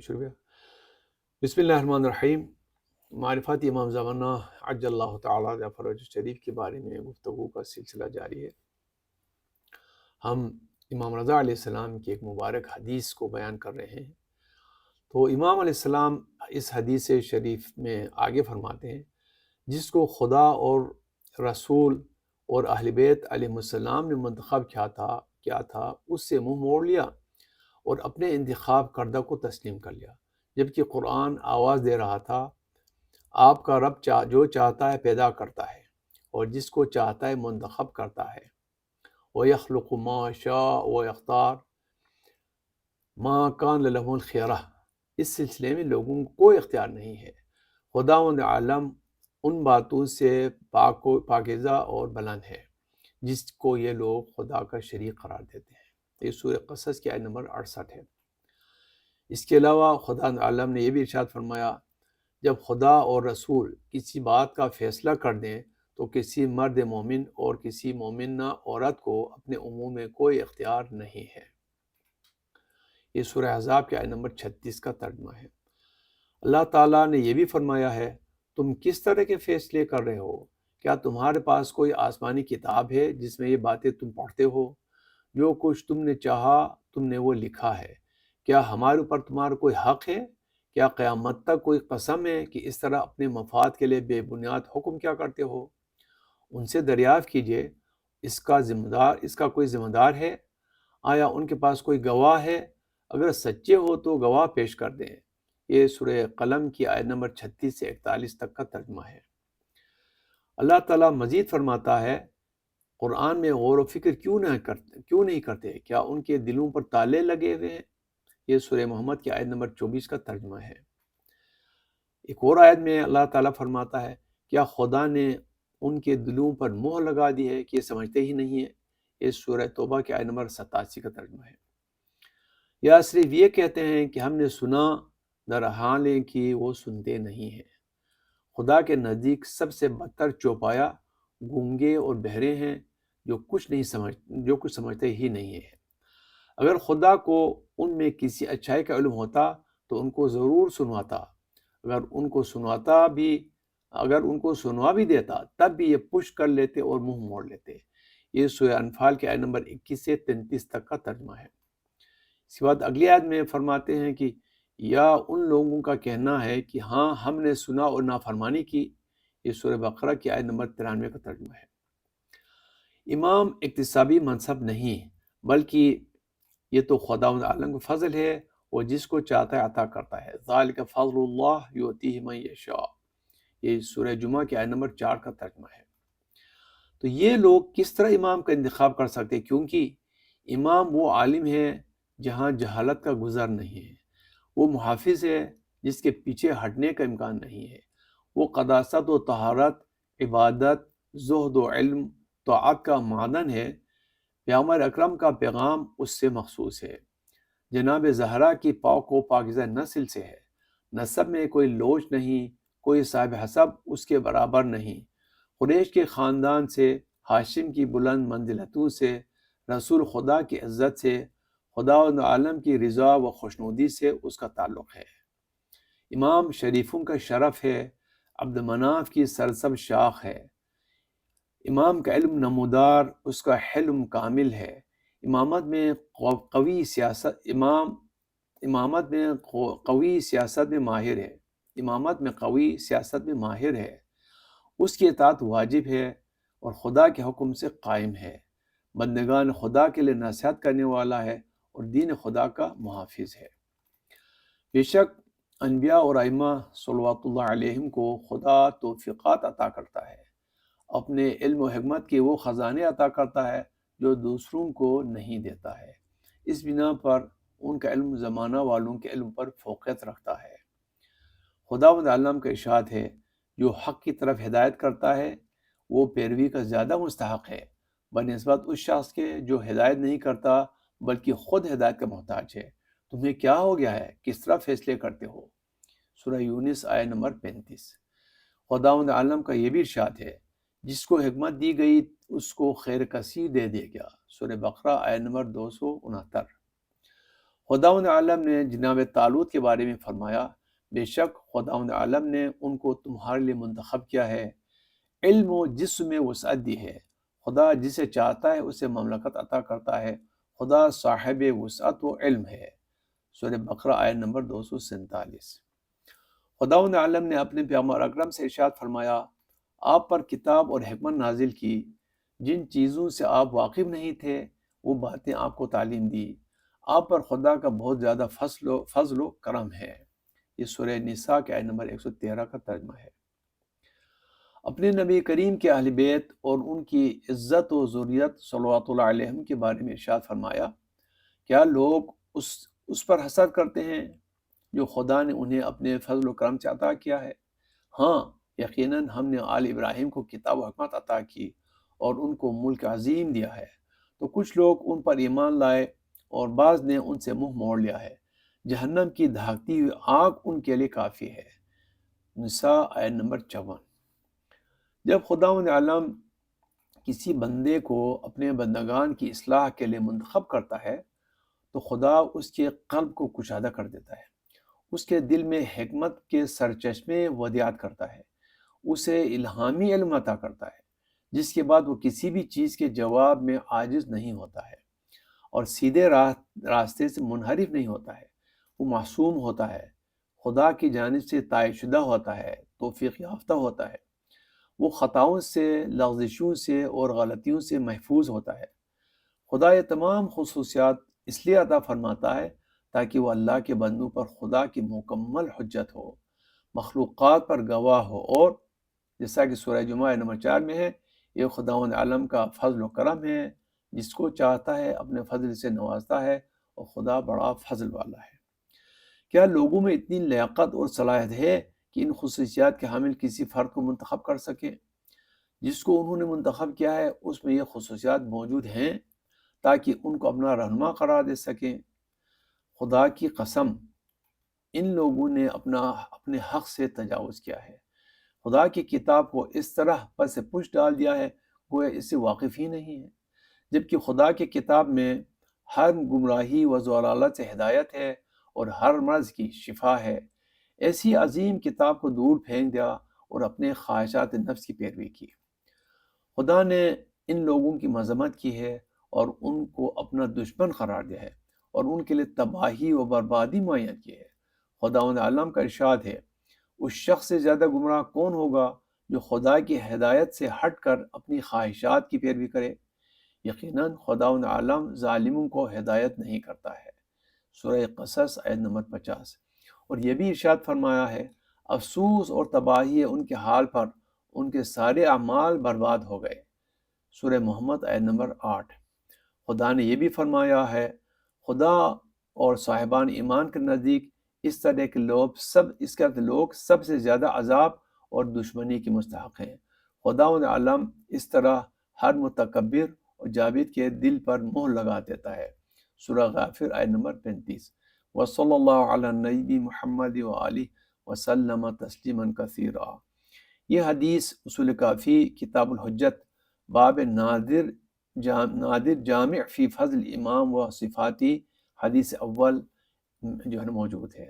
شروع بسم اللہ الرحمن الرحیم۔ معرفات امام زمانہ عجل اللہ تعالیٰ فرج شریف کے بارے میں گفتگو کا سلسلہ جاری ہے۔ ہم امام رضا علیہ السلام کی ایک مبارک حدیث کو بیان کر رہے ہیں۔ تو امام علیہ السلام اس حدیث شریف میں آگے فرماتے ہیں، جس کو خدا اور رسول اور اہل بیت علیہ السلام نے منتخب کیا تھا اس سے منہ موڑ لیا اور اپنے انتخاب کردہ کو تسلیم کر لیا، جبکہ قرآن آواز دے رہا تھا، آپ کا رب جو چاہتا ہے پیدا کرتا ہے اور جس کو چاہتا ہے منتخب کرتا ہے، وَيَخْلُقُ مَا شَاءَ وَيَخْتَارُ مَا كَانَ لَهُمُ الْخِيَرَةُ۔ اس سلسلے میں لوگوں کو کوئی اختیار نہیں ہے۔ خداوند عالم ان باتوں سے پاکیزہ اور بلند ہے جس کو یہ لوگ خدا کا شریک قرار دیتے ہیں۔ یہ سورہ قصص کی آیت نمبر 68 ہے۔ اس کے علاوہ خدا عالم نے یہ بھی ارشاد فرمایا، جب خدا اور رسول کسی بات کا فیصلہ کر دیں تو کسی مرد مومن اور کسی مومنہ عورت کو اپنے امور میں کوئی اختیار نہیں ہے۔ یہ سورہ احزاب کے آیت نمبر 36 کا ترجمہ ہے۔ اللہ تعالیٰ نے یہ بھی فرمایا ہے، تم کس طرح کے فیصلے کر رہے ہو؟ کیا تمہارے پاس کوئی آسمانی کتاب ہے جس میں یہ باتیں تم پڑھتے ہو؟ جو کچھ تم نے چاہا تم نے وہ لکھا ہے۔ کیا ہمارے اوپر تمہارا کوئی حق ہے؟ کیا قیامت تک کوئی قسم ہے کہ اس طرح اپنے مفاد کے لیے بے بنیاد حکم کیا کرتے ہو؟ ان سے دریافت کیجئے، اس کا کوئی ذمہ دار ہے؟ آیا ان کے پاس کوئی گواہ ہے؟ اگر سچے ہو تو گواہ پیش کر دیں۔ یہ سورہ قلم کی آیت نمبر 36 سے 41 تک کا ترجمہ ہے۔ اللہ تعالیٰ مزید فرماتا ہے، قرآن میں غور و فکر کیوں نہیں کرتے؟ کیا ان کے دلوں پر تالے لگے ہوئے ہیں؟ یہ سورہ محمد کی آیت نمبر 24 کا ترجمہ ہے۔ ایک اور آیت میں اللہ تعالیٰ فرماتا ہے، کیا خدا نے ان کے دلوں پر مہر لگا دی ہے کہ یہ سمجھتے ہی نہیں ہے؟ یہ سورہ توبہ کی آیت نمبر 87 کا ترجمہ ہے۔ یا صرف یہ کہتے ہیں کہ ہم نے سنا، در حال ہے کہ وہ سنتے نہیں ہیں۔ خدا کے نزدیک سب سے بدتر چوپایا گونگے اور بہرے ہیں، جو کچھ سمجھتے ہی نہیں ہیں۔ اگر خدا کو ان میں کسی اچھائی کا علم ہوتا تو ان کو ضرور سنواتا، اگر ان کو سنوا بھی دیتا تب بھی یہ پشت کر لیتے اور منہ موڑ لیتے۔ یہ سورہ انفال کے آیت نمبر 21 سے 33 تک کا ترجمہ ہے۔ اس کے بعد اگلی آیت میں فرماتے ہیں کہ یا ان لوگوں کا کہنا ہے کہ ہاں ہم نے سنا اور نافرمانی کی۔ یہ سورہ بقرہ کی آیت نمبر 93 کا ترجمہ ہے۔ امام اکتسابی منصب نہیں، بلکہ یہ تو خداوند عالم کا فضل ہے، وہ جس کو چاہتا ہے عطا کرتا ہے۔ ذالک فضل اللہ یؤتیہ من یشاء۔ یہ سورہ جمعہ کی آیت نمبر 4 کا ترجمہ ہے۔ تو یہ لوگ کس طرح امام کا انتخاب کر سکتے ہیں؟ کیونکہ امام وہ عالم ہے جہاں جہالت کا گزر نہیں ہے، وہ محافظ ہے جس کے پیچھے ہٹنے کا امکان نہیں ہے، وہ قداست و طہارت، عبادت، زہد و علم، طاعت کا معدن ہے۔ پیغمبر اکرم کا پیغام اس سے مخصوص ہے۔ جناب زہرا کی پاک و پاکیزہ نسل سے ہے، نسب میں کوئی لوچ نہیں، کوئی صاحب حسب اس کے برابر نہیں۔ قریش کے خاندان سے، ہاشم کی بلند منزلتوں سے، رسول خدا کی عزت سے، خداوند عالم کی رضا و خوشنودی سے اس کا تعلق ہے۔ امام شریفوں کا شرف ہے، عبد مناف کی سرسبز شاخ ہے۔ امام کا علم نمودار، اس کا حلم کامل ہے۔ امامت میں قوی سیاست میں ماہر ہے، اس کی اطاعت واجب ہے اور خدا کے حکم سے قائم ہے، بندگان خدا کے لیے نصیحت کرنے والا ہے اور دین خدا کا محافظ ہے۔ بے شک انبیاء اور ائمہ صلوات اللہ علیہم کو خدا توفیقات عطا کرتا ہے، اپنے علم و حکمت کے وہ خزانے عطا کرتا ہے جو دوسروں کو نہیں دیتا ہے۔ اس بنا پر ان کا علم زمانہ والوں کے علم پر فوقیت رکھتا ہے۔ خداوند عالم کا ارشاد ہے، جو حق کی طرف ہدایت کرتا ہے وہ پیروی کا زیادہ مستحق ہے بنسبت اس شخص کے جو ہدایت نہیں کرتا بلکہ خود ہدایت کا محتاج ہے۔ تمہیں کیا ہو گیا ہے؟ کس طرح فیصلے کرتے ہو؟ سورہ یونس آیت نمبر 35۔ خداوند عالم کا یہ بھی ارشاد ہے، جس کو حکمت دی گئی اس کو خیر کثیر دے دیا گیا۔ سورہ بقرہ آیت نمبر 269۔ خداوند عالم نے جناب طالوت کے بارے میں فرمایا، بے شک خداوند عالم نے ان کو تمہارے لیے منتخب کیا ہے، علم و جسم میں وسعت دی ہے، خدا جسے چاہتا ہے اسے مملکت عطا کرتا ہے، خدا صاحب وسعت و علم ہے۔ سورہ بقرہ آیت نمبر 247۔ خداوند عالم نے اپنے پیغمبر اکرم سے ارشاد فرمایا، آپ پر کتاب اور حکمت نازل کی، جن چیزوں سے آپ واقف نہیں تھے وہ باتیں آپ کو تعلیم دی، آپ پر خدا کا بہت زیادہ فضل و کرم ہے۔ یہ سورہ نساء کے آیت نمبر 113 کا ترجمہ ہے۔ اپنے نبی کریم کے اہل بیت اور ان کی عزت و ذریت صلوات اللہ علیہم کے بارے میں ارشاد فرمایا، کیا لوگ اس پر حسد کرتے ہیں جو خدا نے انہیں اپنے فضل و کرم سے عطا کیا ہے؟ ہاں، یقیناً ہم نے آل ابراہیم کو کتاب و حکمت عطا کی اور ان کو ملک عظیم دیا ہے، تو کچھ لوگ ان پر ایمان لائے اور بعض نے ان سے منہ موڑ لیا ہے، جہنم کی دھاکتی ہوئی آگ ان کے لیے کافی ہے۔ نساء آیت نمبر 54۔ جب خداوند عالم کسی بندے کو اپنے بندگان کی اصلاح کے لیے منتخب کرتا ہے تو خدا اس کے قلب کو کشادہ کر دیتا ہے، اس کے دل میں حکمت کے سرچشمے ودیعت کرتا ہے، اسے الہامی علم عطا کرتا ہے، جس کے بعد وہ کسی بھی چیز کے جواب میں عاجز نہیں ہوتا ہے اور سیدھے راستے سے منحرف نہیں ہوتا ہے، وہ معصوم ہوتا ہے، خدا کی جانب سے طے شدہ ہوتا ہے، توفیق یافتہ ہوتا ہے، وہ خطاؤں سے، لغزشوں سے اور غلطیوں سے محفوظ ہوتا ہے۔ خدا یہ تمام خصوصیات اس لیے عطا فرماتا ہے تاکہ وہ اللہ کے بندوں پر خدا کی مکمل حجت ہو، مخلوقات پر گواہ ہو، اور جیسا کہ سورہ جمعہ نمبر 4 میں ہے، یہ خداوند عالم کا فضل و کرم ہے، جس کو چاہتا ہے اپنے فضل سے نوازتا ہے، اور خدا بڑا فضل والا ہے۔ کیا لوگوں میں اتنی لیاقت اور صلاحیت ہے کہ ان خصوصیات کے حامل کسی فرد کو منتخب کر سکیں؟ جس کو انہوں نے منتخب کیا ہے اس میں یہ خصوصیات موجود ہیں تاکہ ان کو اپنا رہنما قرار دے سکیں۔ خدا کی قسم، ان لوگوں نے اپنے حق سے تجاوز کیا ہے، خدا کی کتاب کو اس طرح پس پش ڈال دیا ہے گویا اس سے واقف ہی نہیں ہے، جبکہ خدا کی کتاب میں ہر گمراہی و ضلالت سے ہدایت ہے اور ہر مرض کی شفا ہے۔ ایسی عظیم کتاب کو دور پھینک دیا اور اپنے خواہشات نفس کی پیروی کی۔ خدا نے ان لوگوں کی مذمت کی ہے اور ان کو اپنا دشمن قرار دیا ہے اور ان کے لیے تباہی و بربادی معین کی ہے۔ خداوند عالم کا ارشاد ہے، اس شخص سے زیادہ گمراہ کون ہوگا جو خدا کی ہدایت سے ہٹ کر اپنی خواہشات کی پیروی کرے؟ یقیناً خداوند عالم ظالموں کو ہدایت نہیں کرتا ہے۔ سورہ قصص آیت نمبر 50۔ اور یہ بھی ارشاد فرمایا ہے، افسوس اور تباہی ہے ان کے حال پر، ان کے سارے اعمال برباد ہو گئے۔ سورہ محمد آیت نمبر 8۔ خدا نے یہ بھی فرمایا ہے، خدا اور صاحبان ایمان کے نزدیک اس طرح کے لوگ سب سے زیادہ عذاب اور دشمنی کے مستحق ہیں۔ خداوند عالم اس طرح ہر متکبر اور جابر کے دل پر مہر لگا دیتا ہے۔ سورہ غافر آیت نمبر 35۔ وصلی اللہ علی النبی محمد وآلہ وسلم تسلیما کثیرا۔ یہ حدیث اصول کافی کتاب الحجت باب نادر جامع فی فضل امام و صفاتی حدیث اول جو ہے موجود ہے۔